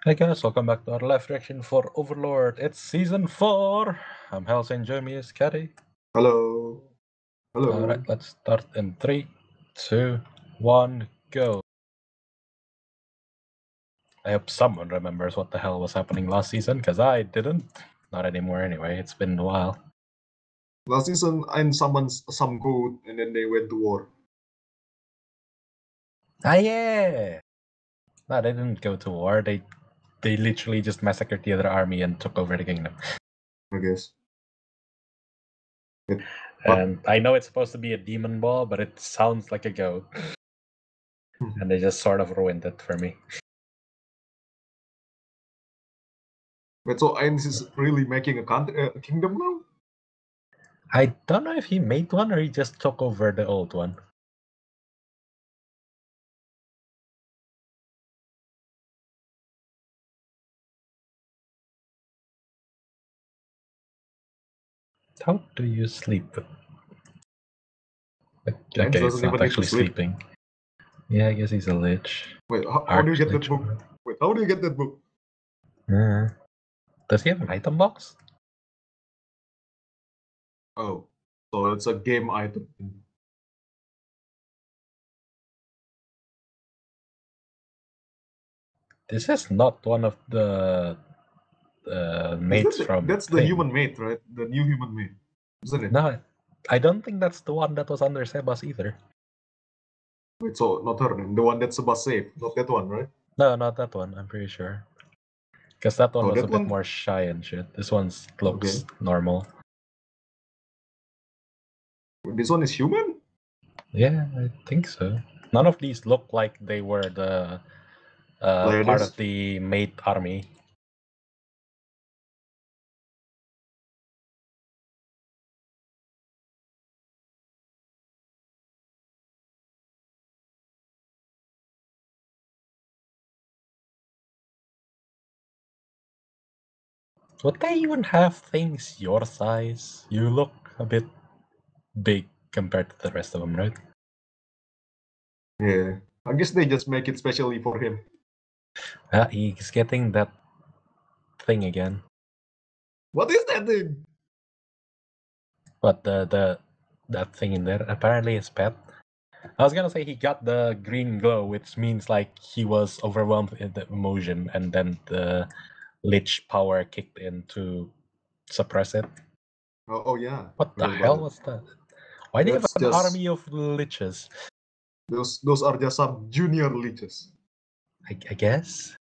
Hey guys, welcome back to our live reaction for Overlord. It's season 4. I'm Hels and Jeremy is Caddy. Hello. Hello. Alright, let's start in 3, 2, 1, go. I hope someone remembers what the hell was happening last season, because I didn't. Not anymore anyway, it's been a while. Last season, I summoned some goat and then they went to war. Ah yeah! No, they didn't go to war, they literally just massacred the other army and took over the kingdom. I guess. And I know it's supposed to be a demon ball, but it sounds like a goat. And they just sort of ruined it for me. Wait, so Ainz is really making a kingdom now? I don't know if he made one or he just took over the old one. How do you sleep? Okay, it's doesn't not even need to actually sleep. sleeping. Yeah, I guess he's a lich. Wait, how do you get that book? Wait, how do you get that book? Does he have an item box? Oh, so it's a game item. This is not one of the mates from That's the thing. human mate, right? The new human mate, isn't it? No, I don't think that's the one that was under Sebas either. Wait, so not her, the one that's Sebas saved, not that one, right? No, not that one, I'm pretty sure. Because that one was that a bit one? more shy and shit. This one looks normal. This one is human? Yeah, I think so. None of these look like they were the part of the mate army. Would they even have things your size? You look a bit big compared to the rest of them, right? Yeah, I guess they just make it specially for him. He's getting that thing again. What is that thing? What that thing in there? Apparently his pet. I was gonna say he got the green glow, which means like he was overwhelmed with the emotion, and then the lich power kicked in to suppress it. Oh yeah. What the hell was that? Why do you have an army of liches? Those are just some junior liches. I guess.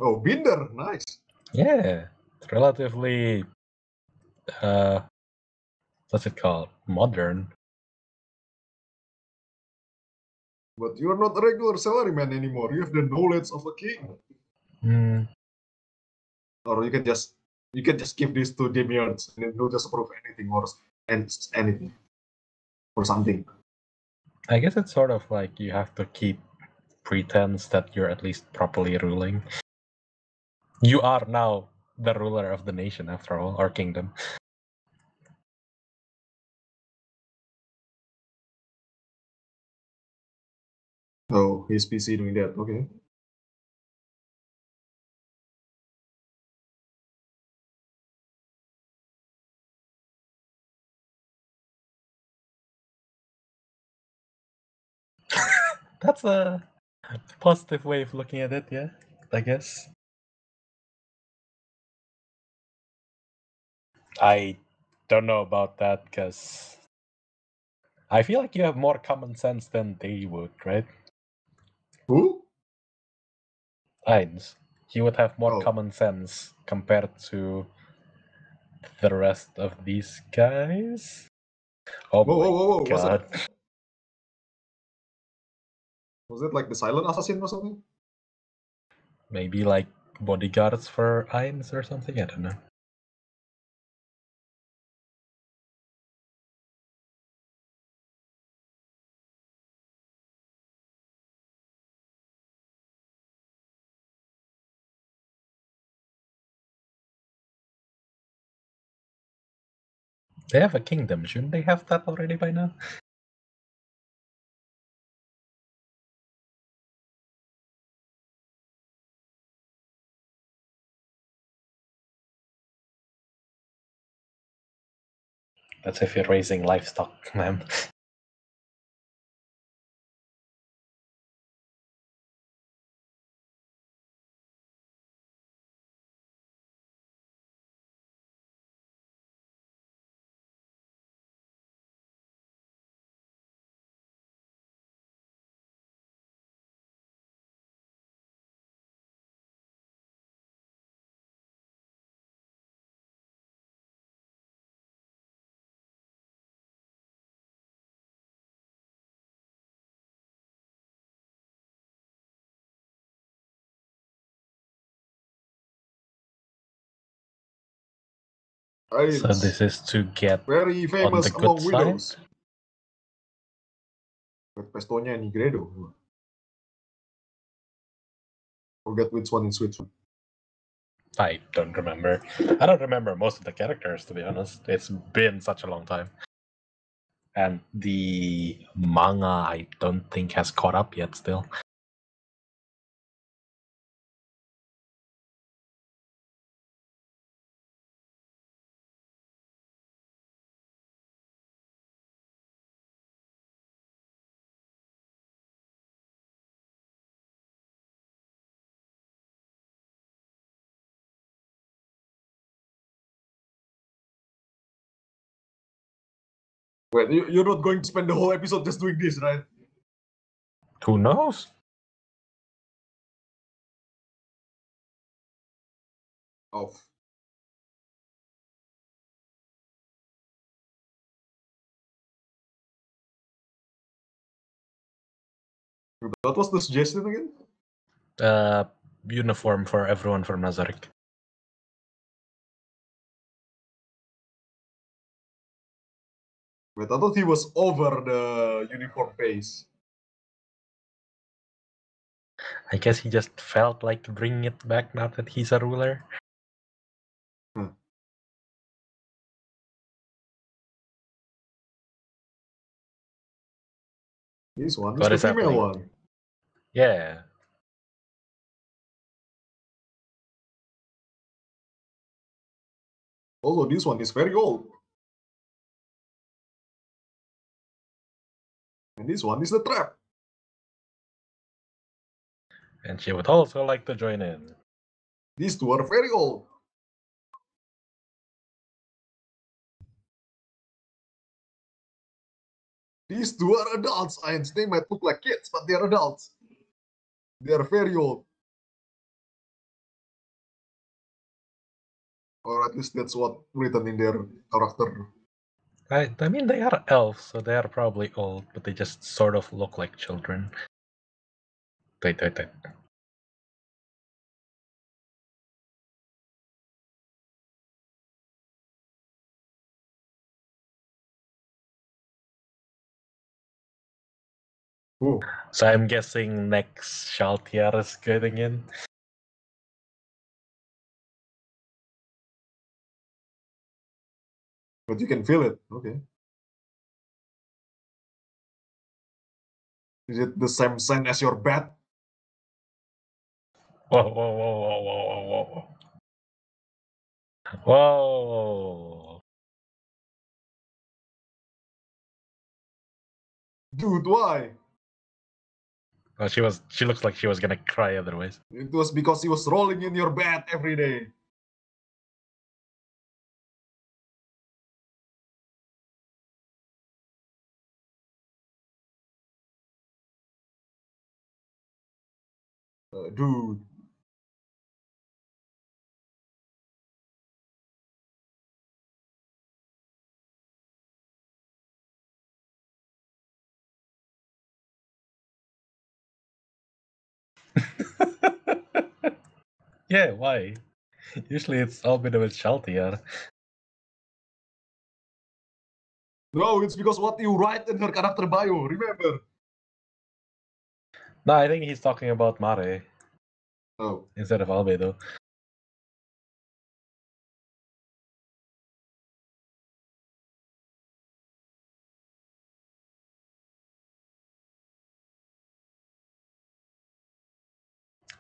Oh, Binder, nice. Yeah, it's relatively what's it called? Modern. But you're not a regular salaryman anymore. You have the knowledge of a king. Or you can just give this to demiurges and they'll just approve anything or anything or something. I guess it's sort of like you have to keep pretense that you're at least properly ruling. You are now the ruler of the nation, after all, or kingdom. Oh, he's busy doing that. Okay. That's a positive way of looking at it, yeah, I guess. I don't know about that, because I feel like you have more common sense than they would, right? Who? Heinz. He would have more common sense compared to the rest of these guys. Oh whoa, my god. Was it like the silent assassin or something? Maybe like bodyguards for Heinz or something? I don't know. They have a kingdom. Shouldn't they have that already by now? That's if you're raising livestock, man. So It's this is to get very on famous the good among side? widows. Pestonya Nigredo. Forget which one is which one. I don't remember. I don't remember most of the characters, to be honest. It's been such a long time. And the manga, I don't think has caught up yet still. Wait, you're not going to spend the whole episode just doing this, right? Who knows? Off. What was the suggestion again? Uniform for everyone from Nazarick. Wait, I thought he was over the uniform phase. I guess he just felt like bringing it back now that he's a ruler. This one is What the is female happening? one. Yeah. Also, this one is very old. And this one is the trap. And she would also like to join in. These two are very old. These two are adults, and they might look like kids, but they're adults. They are very old. Or at least that's what written in their character. I mean, they are elves, so they are probably old, but they just sort of look like children. Wait. Ooh. So I'm guessing next Shaltiar is getting in. But you can feel it. Okay. Is it the same sign as your bat? Whoa. Whoa. Dude, why? Oh, she looks like she was gonna cry otherwise. It was because he was rolling in your bed every day. Dude. Yeah, why? Usually it's all been with Shaltiar. No, it's because what you write in her character bio, remember? No, I think he's talking about Mare Oh. instead of Albedo.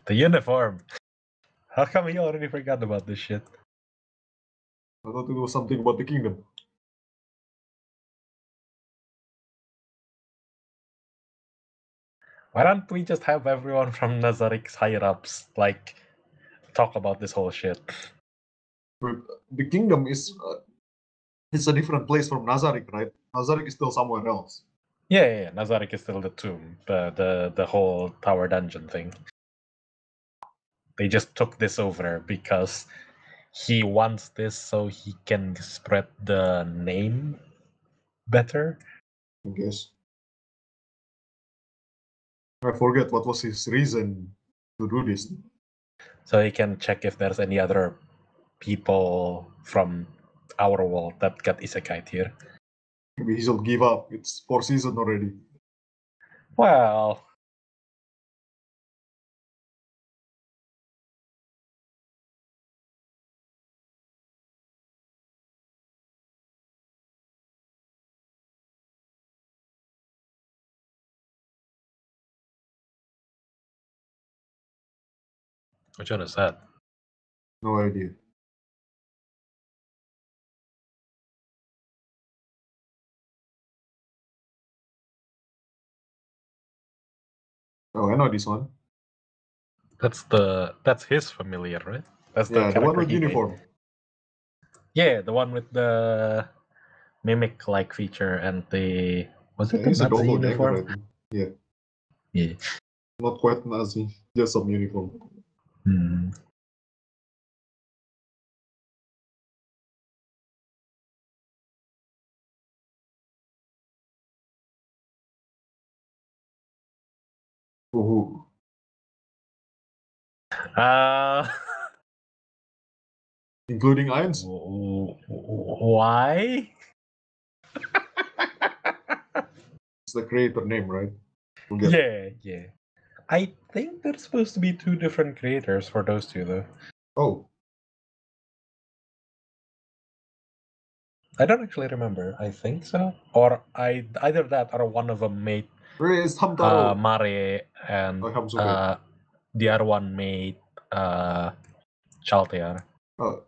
The uniform. How come you already forgot about this shit? I thought it was something about the kingdom. Why don't we just have everyone from Nazarik's higher ups like talk about this whole shit? But the kingdom is it's a different place from Nazarik, right? Nazarik is still somewhere else. Yeah. Nazarik is still the tomb, the whole tower dungeon thing. They just took this over because he wants this so he can spread the name better. I guess. I forget what was his reason to do this. So he can check if there's any other people from our world that got isekai here. Maybe he should give up. It's 4 seasons already. Well, which one is that? No idea. Oh, I know this one. That's his familiar, right? That's the Yeah, the one character with he made. uniform. Yeah, the one with the mimic-like feature and the was it the He's a Nazi doppelganger, uniform? I think. Yeah, Yeah. not quite Nazi, just some uniform. Hmm. Woohoo. Uh, Including Irons. why? It's the creator name, right? Forget. Yeah. I think there's supposed to be two different creators for those two, though. Oh, I don't actually remember. I think so, or either that or one of them made really, it's Hamtaro. Mare and Oh, Hamsuke. the other one made Chaltiar. Oh,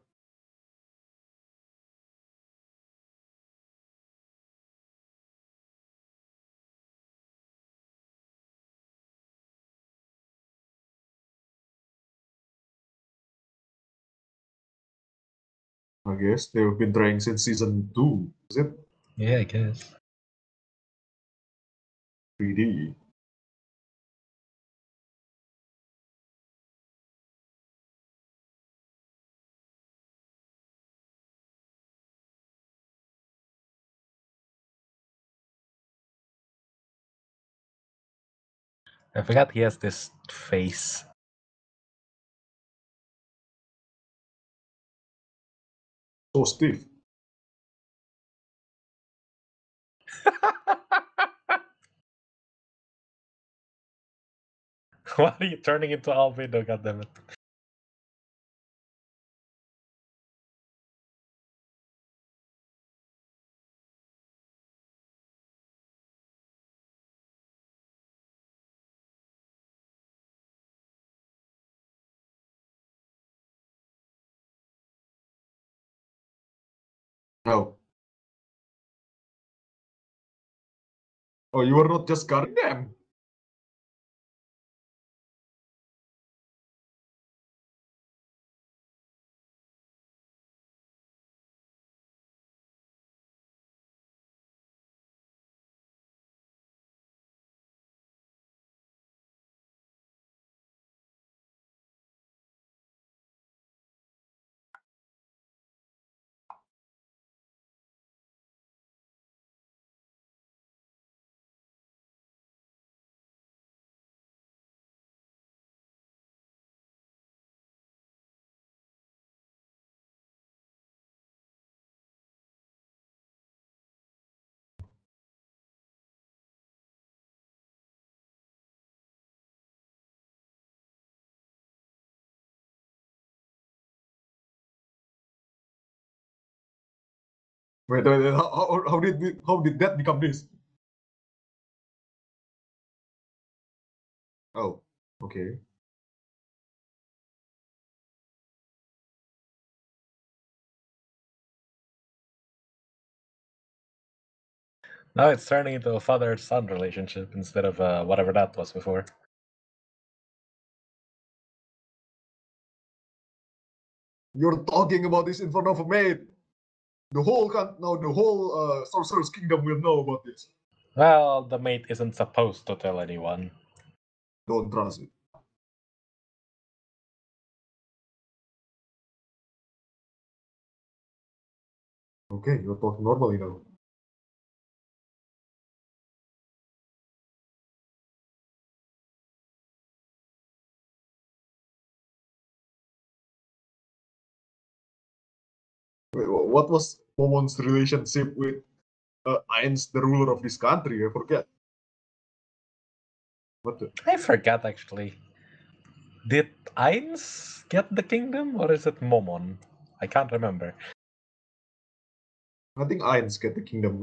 I guess they've been trying since season 2. Is it? Yeah, I guess. 3D. I forgot he has this face. So stiff. Why are you turning into Albedo, goddammit? No. Oh, you are not just guarding them. Wait. How did that become this? Oh, okay. Now it's turning into a father-son relationship instead of whatever that was before. You're talking about this in front of a maid. The whole Sorcerer's Kingdom will know about this. Well, the mate isn't supposed to tell anyone. Don't trust it. Okay, you're talking normally now. Wait, what was Momon's relationship with Ainz, the ruler of this country? I forget. What the? I forgot actually. Did Ainz get the kingdom or is it Momon? I can't remember. I think Ainz get the kingdom.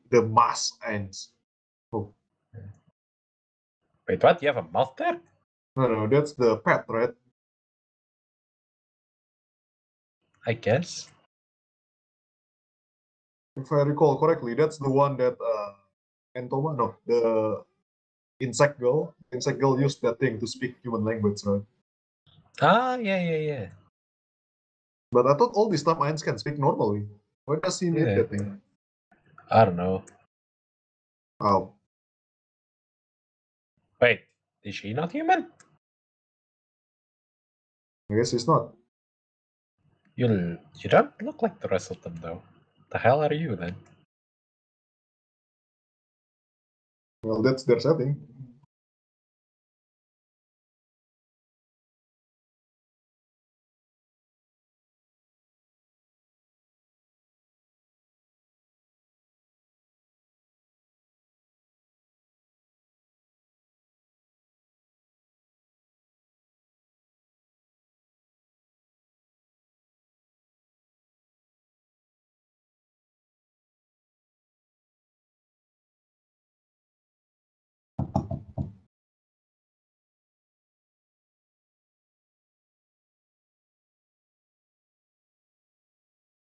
The mass Ainz. Oh, Wait, what? You have a mouth there? no, that's the pet, right? I guess. If I recall correctly, that's the one that Entoma, no, the insect girl. Insect girl used that thing to speak human language, right? Ah, yeah. But I thought all this time Ainz can speak normally. Why does he need Yeah. that thing? I don't know. Oh, Wait, is she not human? I guess he's not. You don't look like the rest of them though. The hell are you then? Well, that's their setting.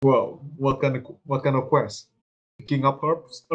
Wow, what kind of quest? Picking up herbs.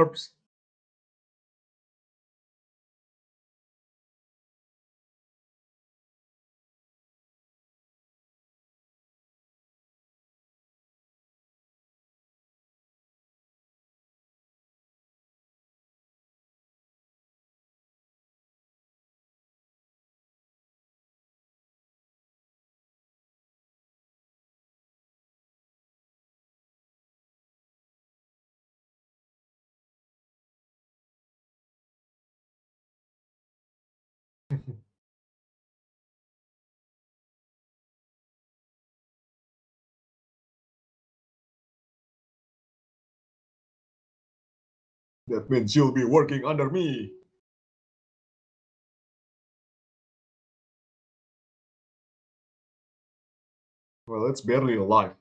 That means you'll be working under me. Well, it's barely alive.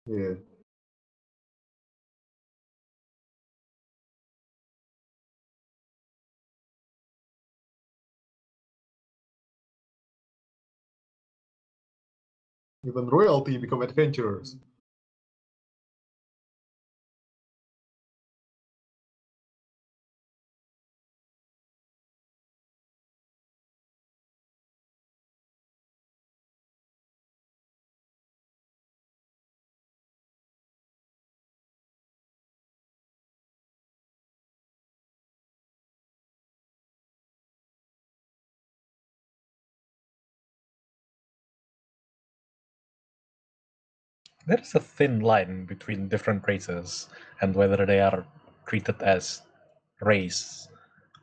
Yeah. Even royalty become adventurers. There's a thin line between different races and whether they are treated as race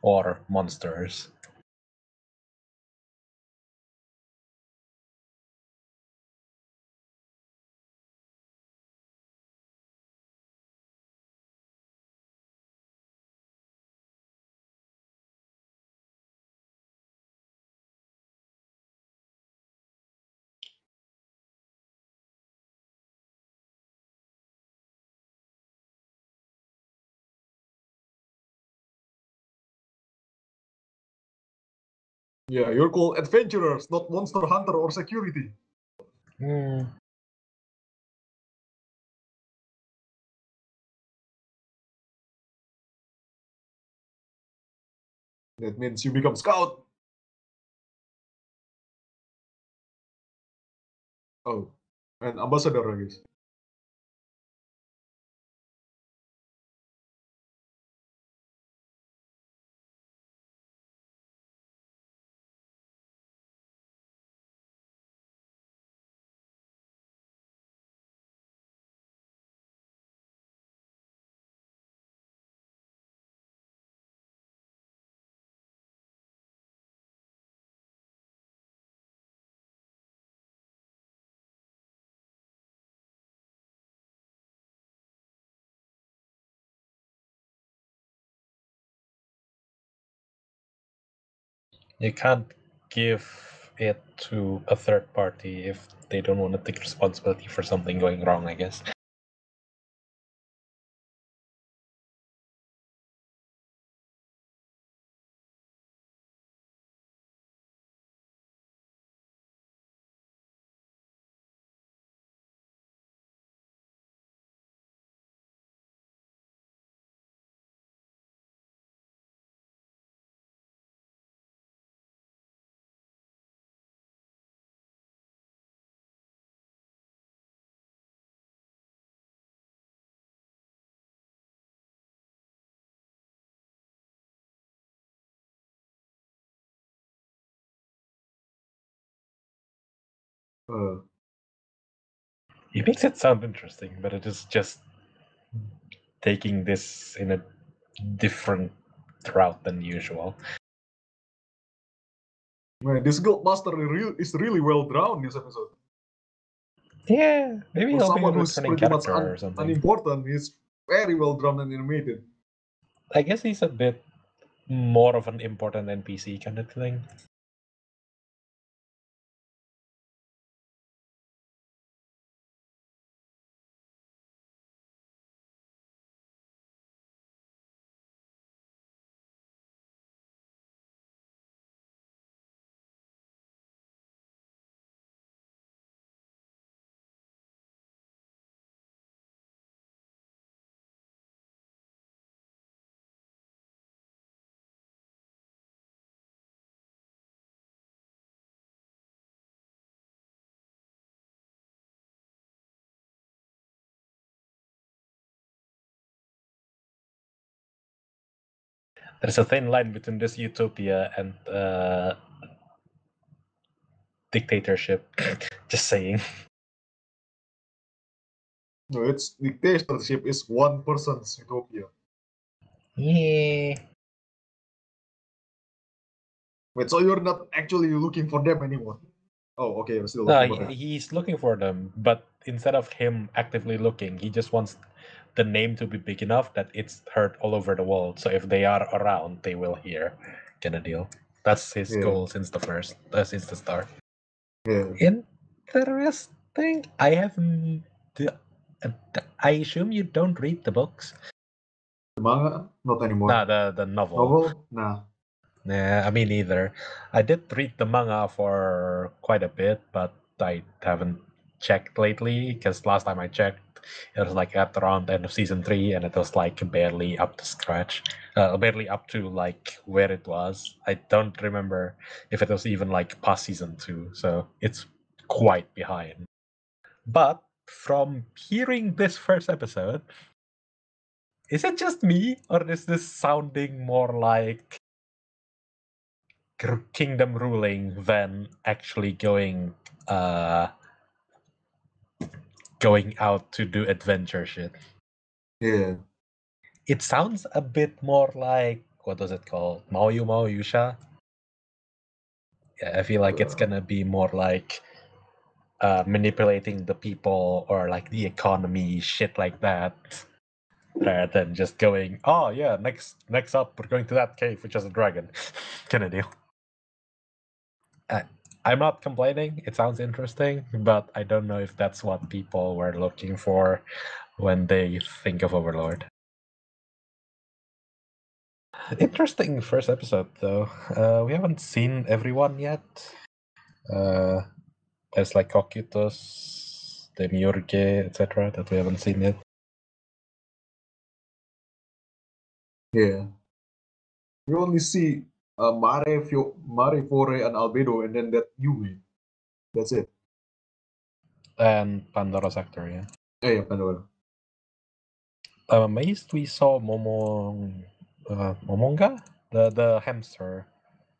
or monsters. Yeah, you're called adventurers, not monster hunter or security. Hmm. That means you become scout. Oh, and ambassador, I guess. You can't give it to a third party if they don't want to take responsibility for something going wrong, I guess. Uh, He makes it sound interesting, but it is just taking this in a different route than usual. Man, this guild master is really well drawn this episode. Yeah, maybe For he'll be a someone who's returning pretty much character or something. unimportant, he's very well drawn and animated. I guess he's a bit more of an important NPC kind of thing. There's a thin line between this utopia and dictatorship. Just saying. No, its dictatorship is one person's utopia. Yeah. Wait, so you're not actually looking for them anymore? Oh, okay, you're still No, looking for them. he's looking for them, but instead of him actively looking, he just wants the name to be big enough that it's heard all over the world. So if they are around, they will hear. Kind of deal. That's his Yeah, goal since since the start. yeah. Interesting. I have. I assume you don't read the books. The manga? Not Nah, anymore. the novel. Novel? Nah. Yeah, I mean neither. I did read the manga for quite a bit, but I haven't checked lately because last time I checked, it was like at around the end of season 3, and it was like barely up to scratch, barely up to like where it was. I don't remember if it was even like past season 2, so it's quite behind. But from hearing this first episode, is it just me, or is this sounding more like kingdom ruling than actually uh going out to do adventure shit? Yeah. It sounds a bit more like, what was it called, Maoyu Maoyusha. Yeah, I feel like it's gonna be more like manipulating the people or like the economy, shit like that, rather than just going, oh yeah, next up we're going to that cave which has a dragon. Kind of deal. I'm not complaining. It sounds interesting, but I don't know if that's what people were looking for when they think of Overlord. Interesting first episode, though. We haven't seen everyone yet. There's like Cocytus, Demiurge, etc. that we haven't seen yet. Yeah. We only see Mare, Fore, and Albedo, and then that Yume. That's it. And Pandora's Actor, yeah. Yeah, Pandora. I'm amazed we saw Momonga? The hamster.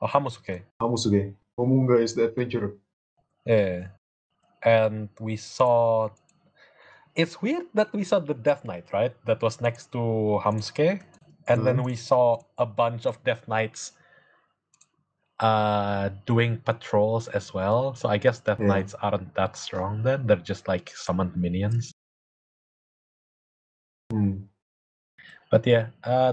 Oh, Hamusuke. Hamusuge. Momunga is the adventurer. Yeah. And we saw... It's weird that we saw the Death Knight, right? That was next to Hamusuke. And then we saw a bunch of Death Knights doing patrols as well. So I guess Death Knights aren't that strong then. They're just like summoned minions. But yeah,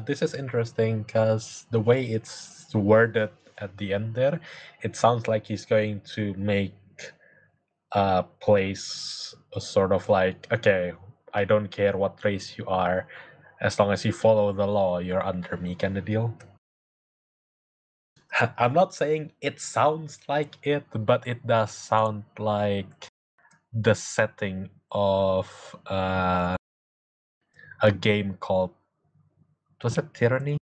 this is interesting because the way it's worded at the end there, it sounds like he's going to make a place sort of like, okay, I don't care what race you are, as long as you follow the law, you're under me kind of deal. I'm not saying it sounds like it, but it does sound like the setting of a game called, was it Tyranny?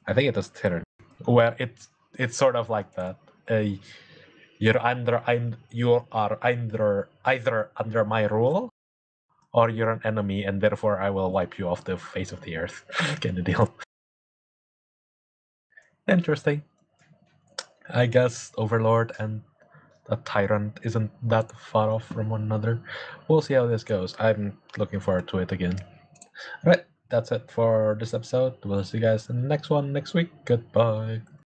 I think it was Tyranny, where it's sort of like that. You are either under my rule, or you're an enemy, and therefore I will wipe you off the face of the earth. Kind of deal. Interesting. I guess Overlord and a Tyrant isn't that far off from one another. We'll see how this goes. I'm looking forward to it again. Alright, that's it for this episode. We'll see you guys in the next one next week. Goodbye.